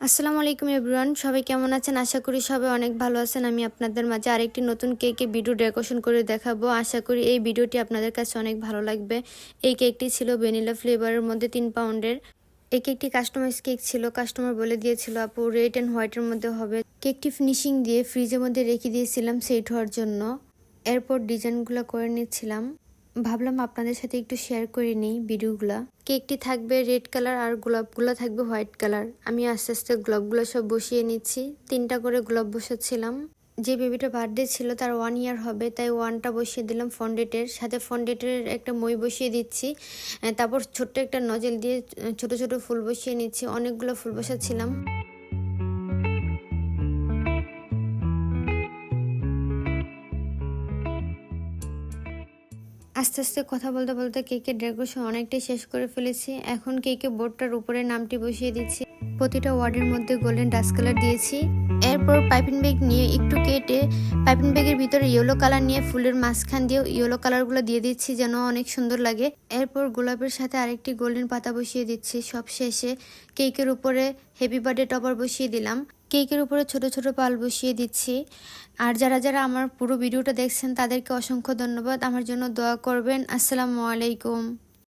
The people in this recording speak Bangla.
আসসালামু আলাইকুম এভরিওয়ান, সবাই কেমন আছেন? আশা করি সবাই অনেক ভালো আছেন। আমি আপনাদের মাঝে আরেকটি নতুন কেকে ভিডিও ডেকোরেশন করে দেখাবো। আশা করি এই ভিডিওটি আপনাদের কাছে অনেক ভালো লাগবে। এই কেকটি ছিল ভ্যানিলা ফ্লেভারের মধ্যে 3 পাউন্ডের। এই কেকটি কাস্টমাইজ কেক ছিল। কাস্টমার বলে দিয়েছিল আপু রেড অ্যান্ড হোয়াইটের মধ্যে হবে। কেকটি ফিনিশিং দিয়ে ফ্রিজের মধ্যে রেখে দিয়েছিলাম সেট হওয়ার জন্য। এরপর ডিজাইনগুলো করে নিচ্ছিলাম। ভাবলাম আপনাদের সাথে একটু শেয়ার করে নিই ভিডিওগুলা। কেকটি থাকবে রেড কালার আর গোলাপগুলো থাকবে হোয়াইট কালার। আমি আস্তে আস্তে গোলাপগুলো সব বসিয়ে নিচ্ছি। 3টা করে গোলাপ বসাচ্ছিলাম। যে বেবিটা বার্থডে ছিল তার 1 ইয়ার হবে, তাই 1টা বসিয়ে দিলাম ফন্ডেটের সাথে। ফন্ডেটের একটা মই বসিয়ে দিচ্ছি। তারপর ছোট্ট একটা নজল দিয়ে ছোট ছোট ফুল বসিয়ে নিচ্ছি। অনেকগুলো ফুল বসাচ্ছিলাম। আস্তে আস্তে কথা বলতে বলতে কেকের ডেকোরেশন অনেকটাই শেষ করে ফেলেছি। এখন কেকের বোর্ডটার উপরে নামটি বসিয়ে দিচ্ছি। প্রতিটা ওয়ার্ডের মধ্যে গোল্ডেন ডাস্ট কালার দিয়েছি। এরপর পাইপিং ব্যাগ নিয়ে একটু কেটে পাইপিং ব্যাগের ভিতরে ইয়েলো কালার নিয়ে ফুলের মাঝখান দিয়ে ইয়েলো কালারগুলো দিয়ে দিচ্ছি যেন অনেক সুন্দর লাগে। এরপর গোলাপের সাথে আরেকটি গোল্ডেন পাতা বসিয়ে দিচ্ছি। সব শেষে কেকের উপরে হ্যাপি বার্থডে টপার বসিয়ে দিলাম। কেকের উপরে ছোট ছোট পাল বসিয়ে দিচ্ছি। আর যারা যারা আমার পুরো ভিডিওটা দেখছেন তাদেরকে অসংখ্য ধন্যবাদ। আমার জন্য দোয়া করবেন। আসসালামু আলাইকুম।